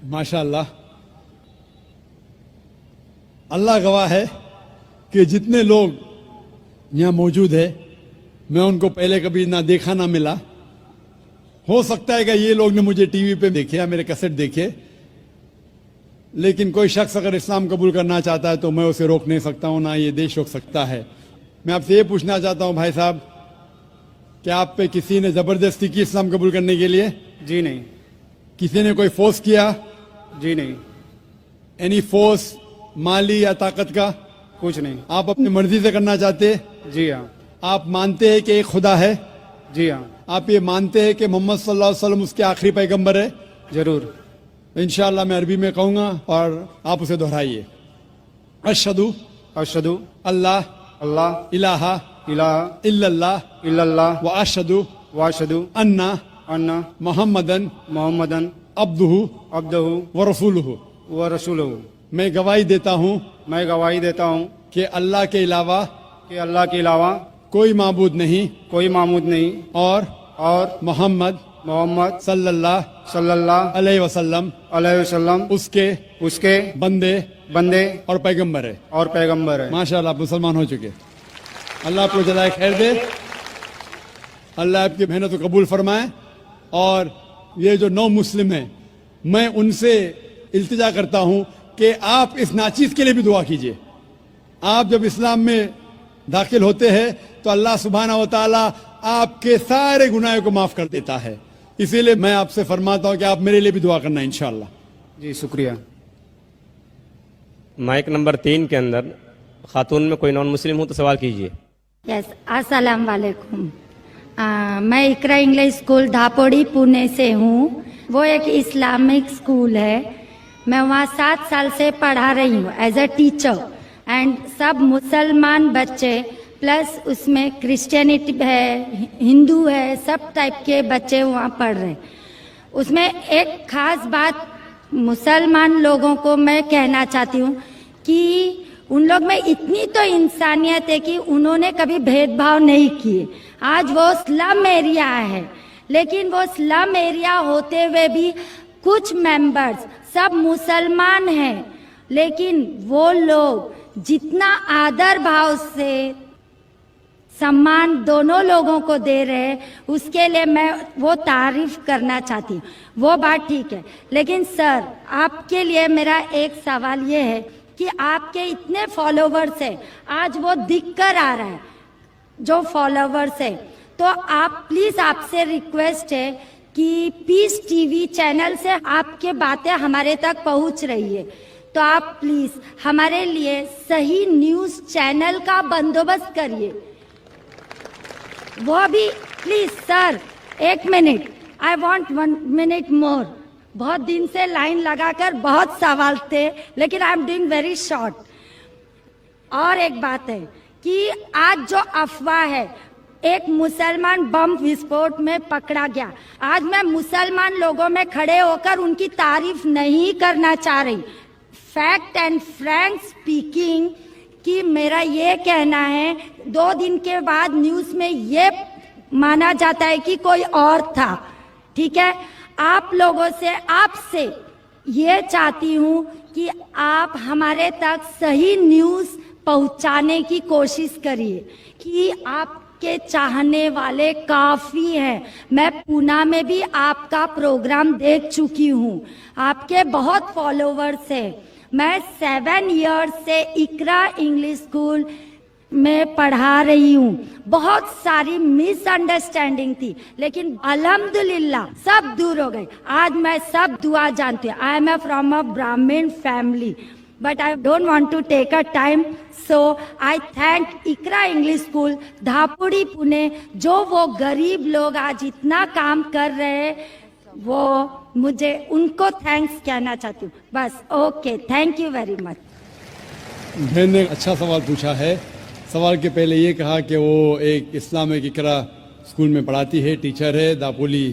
माशाअल्लाह, अल्लाह गवाह है कि जितने लोग यहाँ मौजूद है मैं उनको पहले कभी ना देखा ना मिला। हो सकता है कि ये लोग ने मुझे टीवी पे देखे या मेरे कैसेट देखे, लेकिन कोई शख्स अगर इस्लाम कबूल करना चाहता है तो मैं उसे रोक नहीं सकता हूँ, ना ये देश रोक सकता है। मैं आपसे ये पूछना चाहता हूँ भाई साहब, क्या आप पे किसी ने जबरदस्ती की इस्लाम कबूल करने के लिए? जी नहीं। किसी ने कोई फोर्स किया? जी नहीं। एनी फोर्स माली या ताकत का? कुछ नहीं। आप अपनी मर्जी से करना चाहते? जी हाँ। आप मानते हैं कि एक खुदा है? जी हाँ। आप ये मानते हैं कि मोहम्मद सल्लल्लाहु अलैहि वसल्लम उसके आखिरी पैगंबर है? जरूर। इंशाअल्लाह मैं अरबी में कहूंगा और आप उसे दोहराइए। अशहदु अशहदु अल्लाह अल्लाह इलाहा इलाहा इल्लल्लाह इल्लल्लाह व अशहदु व अशहदु अन्ना अन्ना मुहम्मदन मोहम्मदन अब्दुहु अब्दुहु व रसूलुहु। व रसूलुहु। मैं गवाही देता हूँ मैं गवाही देता हूँ कि अल्लाह के अलावा कि अल्लाह के अलावा कोई माबूद नहीं कोई मामूद नहीं और मोहम्मद मोहम्मद सल्लल्लाहु अलैहि वसल्लम उसके बंदे और पैगंबर है। माशाअल्लाह, आप मुसलमान हो चुके। अल्लाह आपको जज़ाए खैर दे, अल्लाह आपकी मेहनत को कबूल फरमाए। और ये जो नौ मुस्लिम हैं, मैं उनसे इल्तिजा करता हूँ कि आप इस नाचीज के लिए भी दुआ कीजिए। आप जब इस्लाम में दाखिल होते हैं तो अल्लाह सुब्हाना व तआला आपके सारे गुनाहों को माफ कर देता है। इसीलिए मैं आपसे फरमाता हूँ कि आप मेरे लिए भी दुआ करना इंशाअल्लाह। जी शुक्रिया। माइक नंबर 3 के अंदर खातून में कोई नॉन मुस्लिम हो तो सवाल कीजिए। यस, अस्सलाम वालेकुम। मैं इकरा इंग्लिश स्कूल धापोड़ी पुणे से हूँ। वो एक इस्लामिक स्कूल है। मैं वहाँ 7 साल से पढ़ा रही हूँ एज अ टीचर। एंड सब मुसलमान बच्चे प्लस उसमें क्रिश्चियनिटी है, हिंदू है, सब टाइप के बच्चे वहाँ पढ़ रहे हैं। उसमें एक खास बात मुसलमान लोगों को मैं कहना चाहती हूँ कि उन लोग में इतनी तो इंसानियत है कि उन्होंने कभी भेदभाव नहीं किए। आज वो स्लम एरिया है, लेकिन वो स्लम एरिया होते हुए भी कुछ मेंबर्स सब मुसलमान हैं, लेकिन वो लोग जितना आदर भाव से सम्मान दोनों लोगों को दे रहे हैं, उसके लिए मैं वो तारीफ करना चाहती हूँ। वो बात ठीक है, लेकिन सर आपके लिए मेरा एक सवाल ये है कि आपके इतने फॉलोवर्स हैं, आज वो दिख कर आ रहा है जो फॉलोवर्स है, तो आप प्लीज आपसे रिक्वेस्ट है कि पीस टीवी चैनल से आपके बातें हमारे तक पहुंच रही है, तो आप प्लीज हमारे लिए सही न्यूज चैनल का बंदोबस्त करिए। वो भी please sir, 1 minute, I want 1 minute मोर। बहुत दिन से लाइन लगाकर बहुत सवाल थे, लेकिन I am doing very short. और एक बात है कि आज जो अफवाह है, एक मुसलमान बम विस्फोट में पकड़ा गया। आज मैं मुसलमान लोगों में खड़े होकर उनकी तारीफ नहीं करना चाह रही। फैक्ट एंड फ्रैंक स्पीकिंग कि मेरा ये कहना है, 2 दिन के बाद न्यूज में ये माना जाता है कि कोई और था। ठीक है, आप लोगों से, आपसे ये चाहती हूँ कि आप हमारे तक सही न्यूज पहुंचाने की कोशिश करिए कि आपके चाहने वाले काफी हैं। मैं पूना में भी आपका प्रोग्राम देख चुकी हूँ, आपके बहुत फॉलोवर्स हैं। मैं 7 इयर्स से इकरा इंग्लिश स्कूल में पढ़ा रही हूँ। बहुत सारी मिसअंडरस्टैंडिंग थी, लेकिन अल्हम्दुलिल्लाह सब दूर हो गई। आज मैं सब दुआ जानती हूँ। आई एम फ्रॉम अ ब्राह्मण family, but I don't want to take a time, so I thank Iqra English school Dhapudi Pune, जो वो गरीब लोग आज इतना काम कर रहे हैं, वो मुझे उनको थैंक्स कहना चाहती हूँ। बस, okay, thank you very much. बहन ने अच्छा सवाल पूछा है। सवाल के पहले ये कहा कि वो एक इस्लामिक इकरा स्कूल में पढ़ाती है, टीचर है दापोली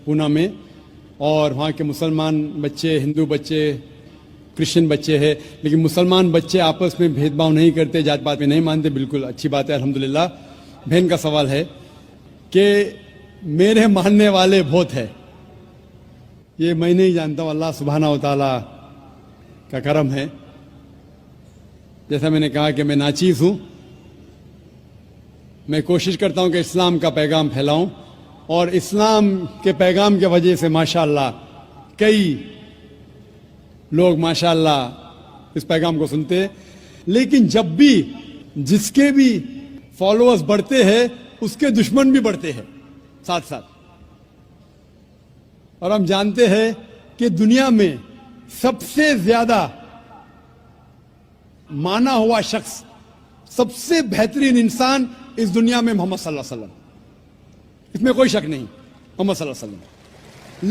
पूना में, और वहाँ के मुसलमान बच्चे, हिंदू बच्चे, क्रिश्चियन बच्चे हैं, लेकिन मुसलमान बच्चे आपस में भेदभाव नहीं करते, जात पात में नहीं मानते। बिल्कुल अच्छी बात है, अल्हम्दुलिल्लाह। बहन का सवाल है कि मेरे मानने वाले बहुत है, یہ میں نہیں جانتا ہوں, اللہ سبحانہ و تعالیٰ کا کرم ہے. جیسا میں نے کہا کہ میں ناچیز ہوں, میں کوشش کرتا ہوں کہ اسلام کا پیغام پھیلاؤں, اور اسلام کے پیغام کی وجہ سے ماشاءاللہ کئی لوگ ماشاءاللہ اس پیغام کو سنتے ہیں. لیکن جب بھی جس کے بھی فالوورز بڑھتے ہیں اس کے دشمن بھی بڑھتے ہیں ساتھ ساتھ. اور ہم جانتے ہیں کہ دنیا میں سب سے زیادہ مانا ہوا شخص, سب سے بہترین انسان اس دنیا میں محمد صلی اللہ علیہ وسلم, اس میں کوئی شک نہیں, محمد صلی اللہ علیہ وسلم.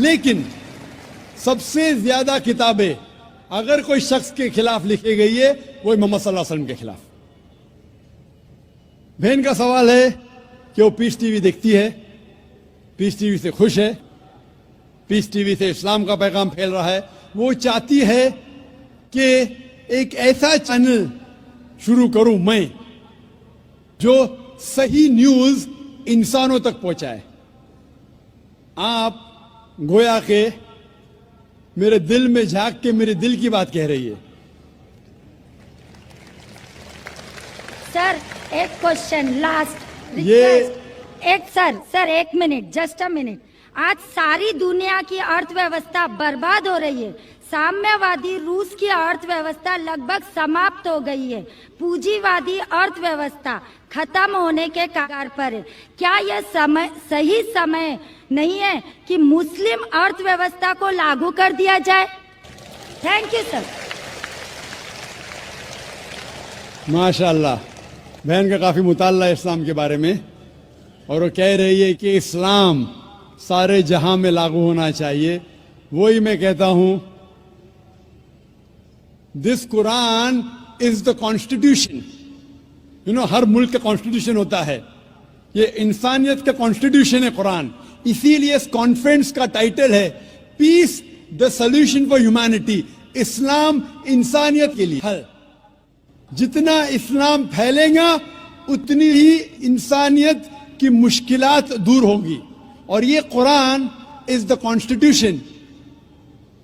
لیکن سب سے زیادہ کتابیں اگر کوئی شخص کے خلاف لکھی گئی ہے وہ محمد صلی اللہ علیہ وسلم کے خلاف. بہن کا سوال ہے کہ وہ پیس ٹی وی دیکھتی ہے, پیس ٹی وی سے خوش ہے, پیس ٹی وی سے اسلام کا پیغام پھیل رہا ہے. وہ چاہتی ہے کہ ایک ایسا چینل شروع کروں میں جو صحیح نیوز انسانوں تک پہنچائے. آپ گویا کہ میرے دل میں جھانک کے میرے دل کی بات کہہ رہی ہے. سر ایک کوشچن لاسٹ, سر ایک منٹ, جسٹ اے منٹ. آج ساری دنیا کی ارتھ ویوستھا برباد ہو رہی ہے. سامنے وادی روس کی ارتھ ویوستھا لگ بھگ سماپت ہو گئی ہے. پونجی وادی ارتھ ویوستھا ختم ہونے کے کگار پر ہے. کیا یہ صحیح سمے نہیں ہے کہ مسلم ارتھ ویوستھا کو لاگو کر دیا جائے؟ Thank you sir. ماشاءاللہ بہن کا کافی مطالعہ ہے اسلام کے بارے میں, اور وہ کہہ رہی ہے کہ اسلام سارے جہاں میں لاگو ہونا چاہیے. وہی میں کہتا ہوں, دس قرآن از دا کانسٹیٹیوشن. ہر ملک کا کانسٹیٹیوشن ہوتا ہے, یہ انسانیت کا کانسٹیٹیوشن ہے قرآن. اسی لیے اس کانفرنس کا ٹائٹل ہے پیس دا سولوشن فار ہیومینٹی. اسلام انسانیت کے لیے حل. جتنا اسلام پھیلے گا اتنی ہی انسانیت کی مشکلات دور ہوگی. اور یہ قرآن از دا کانسٹیٹیوشن.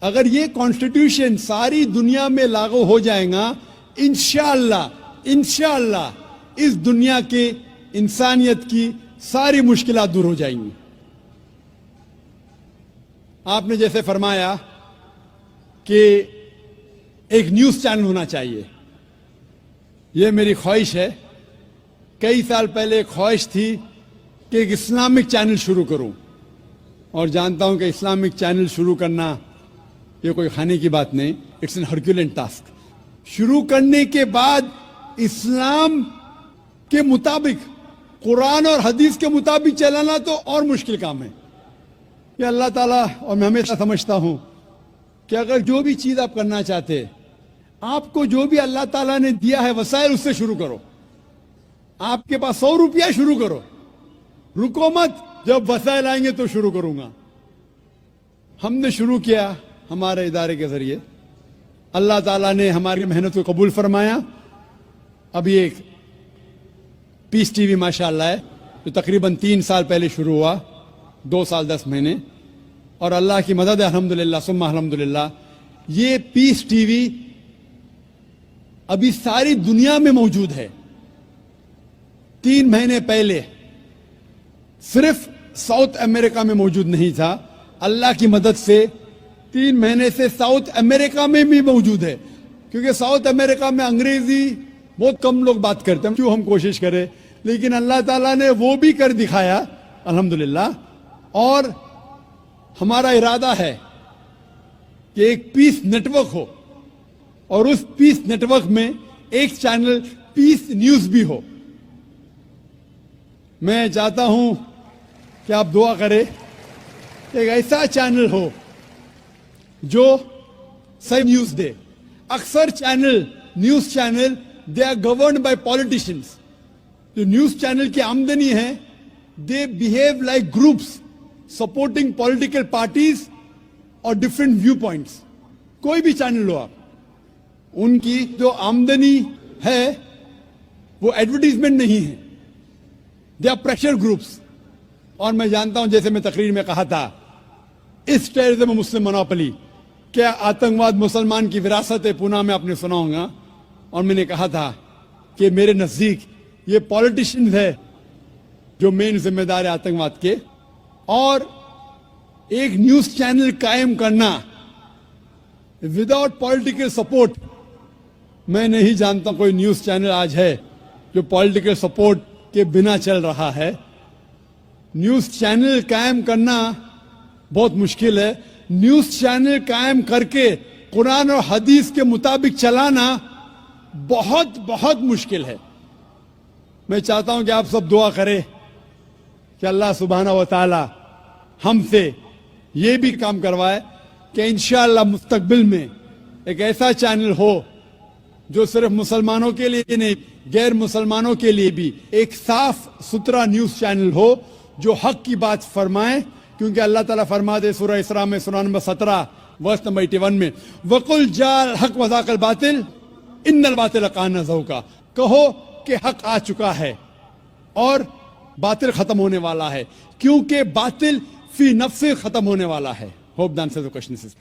اگر یہ کانسٹیٹیوشن ساری دنیا میں لاگو ہو جائے گا, انشاءاللہ اس دنیا کے انسانیت کی ساری مشکلات دور ہو جائیں گی. آپ نے جیسے فرمایا کہ ایک نیوز چینل ہونا چاہیے, یہ میری خواہش ہے. کئی سال پہلے ایک خواہش تھی کہ ایک اسلامک چینل شروع کروں, اور جانتا ہوں کہ اسلامک چینل شروع کرنا یہ کوئی کھانے کی بات نہیں, اٹس این ہرکیولین ٹاسک. شروع کرنے کے بعد اسلام کے مطابق, قرآن اور حدیث کے مطابق چلانا تو اور مشکل کام ہے. یہ اللہ تعالیٰ, اور میں ہمیشہ سمجھتا ہوں کہ اگر جو بھی چیز آپ کرنا چاہتے, آپ کو جو بھی اللہ تعالیٰ نے دیا ہے وسائل, اس سے شروع کرو. آپ کے پاس 100 روپیہ, شروع کرو, رکو مت. جب وسائل آئیں گے تو شروع کروں گا. ہم نے شروع کیا ہمارے ادارے کے ذریعے, اللہ تعالیٰ نے ہماری محنت کو قبول فرمایا. ابھی ایک پیس ٹی وی ماشاءاللہ ہے جو تقریباً 3 سال پہلے شروع ہوا, 2 سال 10 مہینے, اور اللہ کی مدد ہے الحمدللہ ثم الحمدللہ. یہ پیس ٹی وی ابھی ساری دنیا میں موجود ہے. 3 مہینے پہلے صرف ساؤتھ امریکہ میں موجود نہیں تھا. اللہ کی مدد سے 3 مہینے سے ساؤتھ امریکہ میں بھی موجود ہے, کیونکہ ساؤتھ امریکہ میں انگریزی بہت کم لوگ بات کرتے ہیں. کیوں ہم کوشش کریں, لیکن اللہ تعالیٰ نے وہ بھی کر دکھایا الحمدللہ. اور ہمارا ارادہ ہے کہ ایک پیس نیٹ ورک ہو, اور اس پیس نیٹ ورک میں ایک چینل پیس نیوز بھی ہو. میں چاہتا ہوں کہ آپ دعا کریں, ایک ایسا چینل ہو جو صحیح نیوز دے. اکثر news channel they are governed by politicians. جو نیوز چینل کی آمدنی ہے, they behave like groups supporting political parties اور ڈفرینٹ ویو پوائنٹس. کوئی بھی چینل لو آپ, ان کی جو آمدنی ہے وہ ایڈورٹیزمنٹ نہیں ہے, دے آر پریشر گروپس. اور میں جانتا ہوں, جیسے میں تقریر میں کہا تھا इस टेररिज्म मुस्लिम मोनोपोली, क्या आतंकवाद मुसलमान की विरासत है, पुनः मैं आपने सुना होगा। और मैंने कहा था कि मेरे नजदीक ये पॉलिटिशियंस है जो मेन जिम्मेदार है आतंकवाद के, और एक न्यूज चैनल कायम करना विदाउट पॉलिटिकल सपोर्ट, मैं नहीं जानता कोई न्यूज चैनल आज है जो पॉलिटिकल सपोर्ट के बिना चल रहा है। न्यूज चैनल कायम करना बहुत मुश्किल है। न्यूज चैनल कायम करके कुरान और हदीस के मुताबिक चलाना बहुत बहुत मुश्किल है। मैं चाहता हूं कि आप सब दुआ करें कि अल्लाह सुब्हाना व तआला हमसे ये भी काम करवाए कि इंशाअल्लाह मुस्तकबिल में एक ऐसा चैनल हो जो सिर्फ मुसलमानों के लिए नहीं, गैर मुसलमानों के लिए भी एक साफ सुथरा न्यूज चैनल हो जो हक की बात फरमाए। क्योंकि अल्लाह ताला फरमाते सूरह इसरा में सूरह नंबर 17 वर्स नंबर 81 में, वकुल जाल हक वज़ाकल बातिल इन्नल बातिल कान ज़हूका, कहो कि हक आ चुका है और बातिल खत्म होने वाला है, क्योंकि बातिल फी नफ्से खत्म होने वाला है। Hope the answer the question is